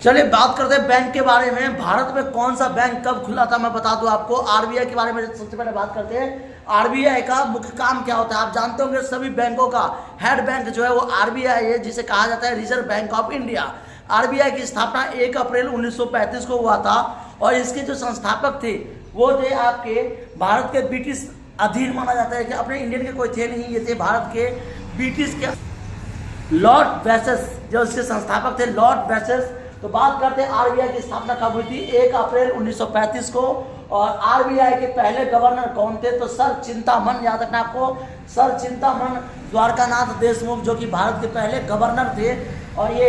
चलिए बात करते हैं बैंक के बारे में। भारत में कौन सा बैंक कब खुला था मैं बता दूं आपको। आरबीआई के बारे में सबसे पहले बात करते हैं। आरबीआई का मुख्य काम क्या होता है आप जानते होंगे। सभी बैंकों का हेड बैंक जो है वो आरबीआई है, जिसे कहा जाता है reserve bank of India. RBI की स्थापना 1 अप्रैल 1935 को हुआ था और इसके जो संस्थापक थे वो थे आपके भारत के ब्रिटिश अधीन माना जाता है कि अपने इंडियन के कोई थे नहीं, ये थे भारत के ब्रिटिश के लॉर्ड बेसेस, जो इसके संस्थापक थे लॉर्ड बेसेस। तो बात करते हैं आरबीआई की स्थापना कब हुई थी, 1 अप्रैल 1935 को। और आरबीआई के पहले गवर्नर कौन थे, तो सर चिंतामन, याद रखना आपको, सर चिंतामन द्वारकानाथ देशमुख जो कि भारत के पहले गवर्नर थे। और ये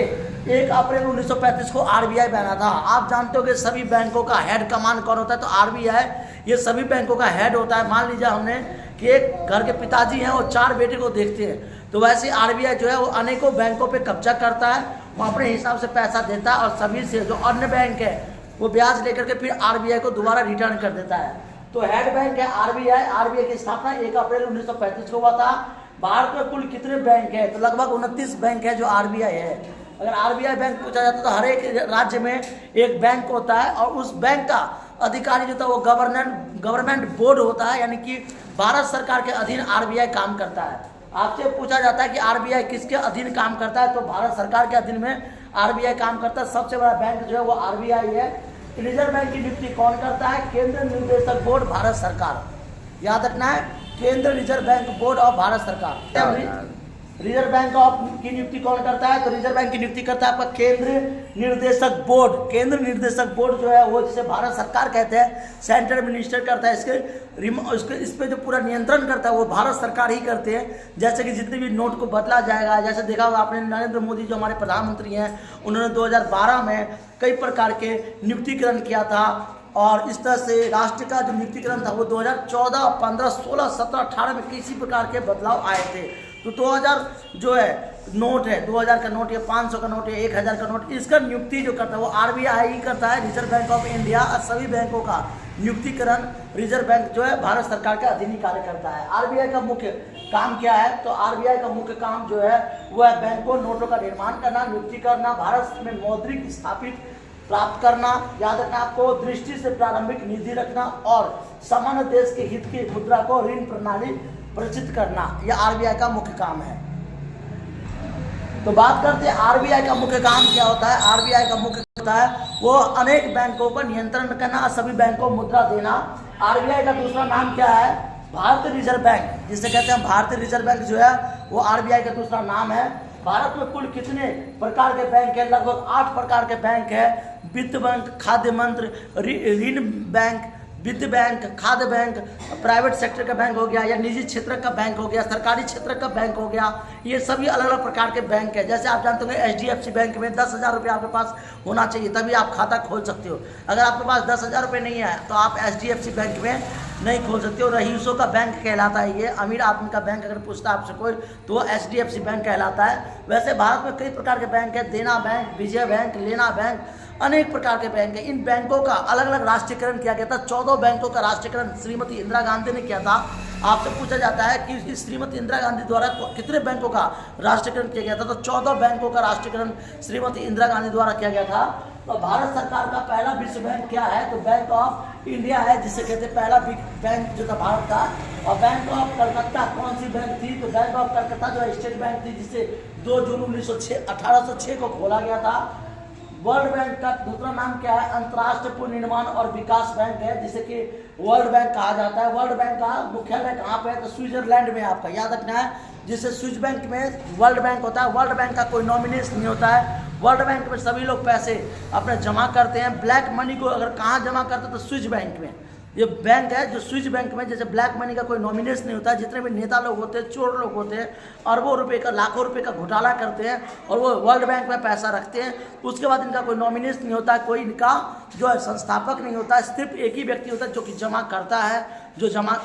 1 अप्रैल 1935 को आरबीआई बना था। आप जानते हो कि सभी बैंकों का हेड कमान कौन होता है, तो आरबीआई ये सभी बैंकों का हेड होता है। मान लीजिए हमने कि एक घर के पिताजी हैं और 4 बेटे को देखते हैं, तो वैसे आरबीआई जो है वो अनेकों बैंकों पे कब्जा करता है, वो अपने हिसाब से पैसा देता है और सभी से जो अन्य बैंक है वो ब्याज लेकर के फिर आरबीआई को दोबारा रिटर्न कर देता है। तो हेड बैंक है आरबीआई। आरबीआई की स्थापना 1 अप्रैल 1935 को हुआ था। भारत में कुल कितने बैंक है, तो लगभग 29 बैंक है जो आरबीआई है। अगर आरबीआई बैंक पूछा जाता है तो हर एक राज्य में एक बैंक होता है और उस बैंक का अधिकारी जो था वो गवर्नमेंट बोर्ड होता है, यानी कि भारत सरकार के अधीन आरबीआई काम करता है। आपसे पूछा जाता है कि आरबीआई किसके अधीन काम करता है, तो भारत सरकार के अधीन में आरबीआई काम करता है। सबसे बड़ा बैंक जो है वो आरबीआई है। रिजर्व बैंक की नियुक्ति कौन करता है, केंद्र निर्देशक बोर्ड भारत सरकार, याद रखना है, केंद्र reserve bank board of Bharat सरकार। रिजर्व बैंक ऑफ की नियुक्ति कौन करता है, तो रिजर्व बैंक की नियुक्ति करता है आपका केंद्र निर्देशक बोर्ड। केंद्र निर्देशक बोर्ड जो है वो जिसे भारत सरकार कहते हैं, सेंट्रल मिनिस्टर करता है। इसके इस पे जो पूरा नियंत्रण करता है वो भारत सरकार ही करते हैं। जैसे कि जितने भी नोट को बदला जाएगा, जैसे देखा होगा आपने नरेंद्र मोदी जो हमारे प्रधानमंत्री हैं, उन्होंने 2012 में कई प्रकार के नियुक्तिकरण किया था। और इस तरह से राष्ट्र का जो नियुक्तिकरण था वो 2014, 15, 16, 17, 18 में किसी प्रकार के बदलाव आए थे। तो 2000 जो है नोट है, 2000 का नोट या 500 का नोट या 1000 का नोट, इसका नियुक्ति जो करता है वो आरबीआई ही करता है, रिजर्व बैंक ऑफ इंडिया। और सभी बैंकों का नियुक्तिकरण रिजर्व बैंक जो है भारत सरकार के अधीन ही कार्य करता है। आरबीआई का मुख्य काम क्या है, तो आरबीआई का मुख्य काम जो है वो है बैंकों नोटों का निर्माण करना, नियुक्ति करना, भारत में मौद्रिक स्थापित प्राप्त करना, याद रखना आपको, दृष्टि से प्रारंभिक निधि रखना और सामान्य देश के हित की मुद्रा को ऋण प्रणाली प्रचित करना, यह आरबीआई का मुख्य काम है। तो बात करते हैं आरबीआई का मुख्य काम क्या होता है। आरबीआई का मुख्य होता है वो अनेक बैंकों पर नियंत्रण करना, सभी बैंकों को मुद्रा देना। आरबीआई का दूसरा नाम क्या है, भारतीय रिजर्व बैंक, जिसे कहते हैं भारतीय रिजर्व बैंक जो है वो आरबीआई का दूसरा नाम है। भारत में कुल कितने प्रकार के बैंक है, लगभग 8 प्रकार के बैंक है। वित्त बैंक, खाद्य मंत्र, ऋण बैंक, वित्त बैंक, खाद्य बैंक, प्राइवेट सेक्टर का बैंक हो गया या निजी क्षेत्र का बैंक हो गया, सरकारी क्षेत्र का बैंक हो गया, ये सभी अलग अलग प्रकार के बैंक है। जैसे आप जानते होंगे एचडीएफसी बैंक में 10,000 रुपये आपके पास होना चाहिए तभी आप खाता खोल सकते हो। अगर आपके पास 10,000 रुपये नहीं है तो आप एचडीएफसी बैंक में नहीं खोल सकते हो। रईसों का बैंक कहलाता है ये, अमीर आदमी का बैंक अगर पूछता है आपसे कोई तो वो एचडीएफसी बैंक कहलाता है। वैसे भारत में कई प्रकार के बैंक है, देना बैंक, विजय बैंक, लेना बैंक, अनेक प्रकार के बैंक है। इन बैंकों का अलग अलग राष्ट्रीयकरण किया गया था। 14 बैंकों का राष्ट्रीयकरण श्रीमती इंदिरा गांधी ने किया था। आपसे पूछा जाता है कि श्रीमती इंदिरा गांधी द्वारा कितने बैंकों का राष्ट्रीयकरण किया गया था, तो 14 बैंकों का राष्ट्रीयकरण श्रीमती इंदिरा गांधी द्वारा किया गया था। तो भारत सरकार का पहला विश्व बैंक क्या है, तो बैंक ऑफ इंडिया है, जिसे कहते हैं पहला बैंक जो था भारत का। और बैंक ऑफ कलकत्ता कौन सी बैंक थी, तो बैंक ऑफ कलकत्ता जो स्टेट बैंक थी, जिसे 2 जून 1806 को खोला गया था। वर्ल्ड बैंक का दूसरा नाम क्या है, अंतर्राष्ट्रीय पुनर्निर्माण और विकास बैंक है, जिसे कि वर्ल्ड बैंक कहा जाता है। वर्ल्ड बैंक का मुख्यालय कहाँ पे है, तो स्विट्जरलैंड में आपका याद रखना है। जिसे स्विस बैंक में वर्ल्ड बैंक होता है। वर्ल्ड बैंक का कोई नॉमिनेस नहीं होता है। वर्ल्ड बैंक में सभी लोग पैसे अपने जमा करते हैं। ब्लैक मनी को अगर कहाँ जमा करते हैं तो स्विस बैंक में। ये बैंक है जो स्विस बैंक में, जैसे ब्लैक मनी का कोई नॉमिनेस नहीं होता है। जितने भी नेता लोग होते हैं, चोर लोग होते हैं, अरबों रुपए का, लाखों रुपए का घोटाला करते हैं और वो वर्ल्ड बैंक में पैसा रखते हैं। उसके बाद इनका कोई नॉमिनेस नहीं होता है, कोई इनका जो है संस्थापक नहीं होता है। सिर्फ एक ही व्यक्ति होता है जो कि जमा करता है, जो जमा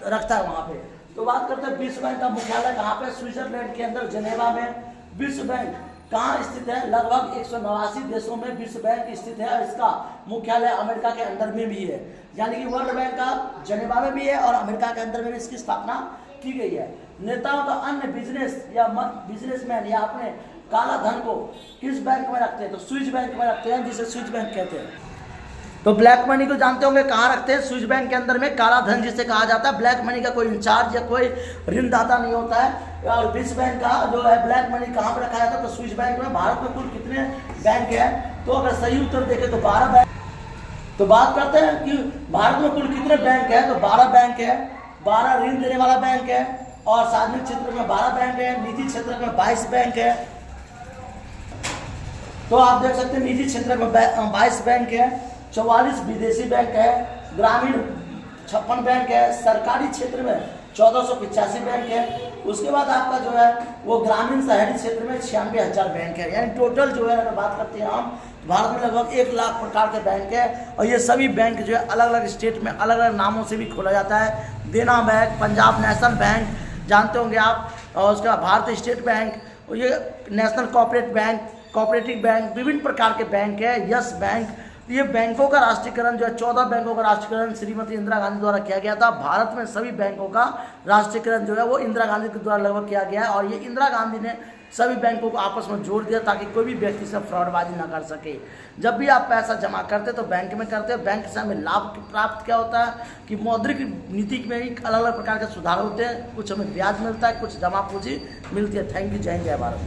रखता है वहाँ पे। तो बात करते हैं विश्व बैंक का मुख्यालय कहाँ पे, स्विट्जरलैंड के अंदर जेनेवा में। विश्व बैंक कहाँ स्थित है, लगभग 189 देशों में विश्व बैंक स्थित है और इसका मुख्यालय अमेरिका के अंदर में भी है। यानी कि वर्ल्ड बैंक का जेनेवा में भी है और अमेरिका के अंदर में भी इसकी स्थापना की गई है। नेताओं का अन्य बिजनेस या बिजनेसमैन या अपने काला धन को किस बैंक में रखते हैं? तो स्विस बैंक में रखते हैं, जिसे स्विस बैंक कहते हैं। तो ब्लैक मनी को जानते होंगे कहाँ रखते हैं? स्विस बैंक के अंदर में। काला धन जिसे कहा जाता है, ब्लैक मनी का कोई इंचार्ज या कोई ऋणदाता नहीं होता है। और विश्व बैंक का जो है ब्लैक मनी कहाँ पर रखा जाता है? तो स्विस बैंक में। भारत में कुल कितने बैंक हैं? तो अगर सही उत्तर देखें तो 12 बैंक। तो बात करते हैं कि भारत में कुल कितने बैंक है? तो 12 बैंक है। 12 ऋण देने वाला बैंक है, और सार्वजनिक क्षेत्र में 12 बैंक है, निजी क्षेत्र में 22 बैंक है। तो आप देख सकते हैं निजी क्षेत्र में 22 बैंक है, 44 विदेशी बैंक है, ग्रामीण 56 बैंक है, सरकारी क्षेत्र में 1485 बैंक है। उसके बाद आपका जो है वो ग्रामीण शहरी क्षेत्र में 96,000 बैंक है। यानी टोटल जो है अगर बात करते हैं हम, भारत में लगभग 1 लाख प्रकार के बैंक है। और ये सभी बैंक जो है अलग अलग स्टेट में अलग अलग नामों से भी खोला जाता है। देना बैंक, पंजाब नेशनल बैंक जानते होंगे आप, और उसका भारतीय स्टेट बैंक, और ये national cooperative bank, cooperative bank, विभिन्न प्रकार के बैंक है। Yes bank. ये बैंकों का राष्ट्रीयकरण जो है 14 बैंकों का राष्ट्रीयकरण श्रीमती इंदिरा गांधी द्वारा किया गया था। भारत में सभी बैंकों का राष्ट्रीयकरण जो है वो इंदिरा गांधी के द्वारा लगभग किया गया है। और ये इंदिरा गांधी ने सभी बैंकों को आपस में जोड़ दिया ताकि कोई भी व्यक्ति से फ्रॉडबाजी ना कर सके। जब भी आप पैसा जमा करते तो बैंक में करते हो, बैंक से हमें लाभ प्राप्त क्या होता है कि मौद्रिक नीति में भी अलग अलग प्रकार के सुधार होते हैं। कुछ हमें ब्याज मिलता है, कुछ जमा पूंजी मिलती है। Thank you. जय हिंद, जय भारत।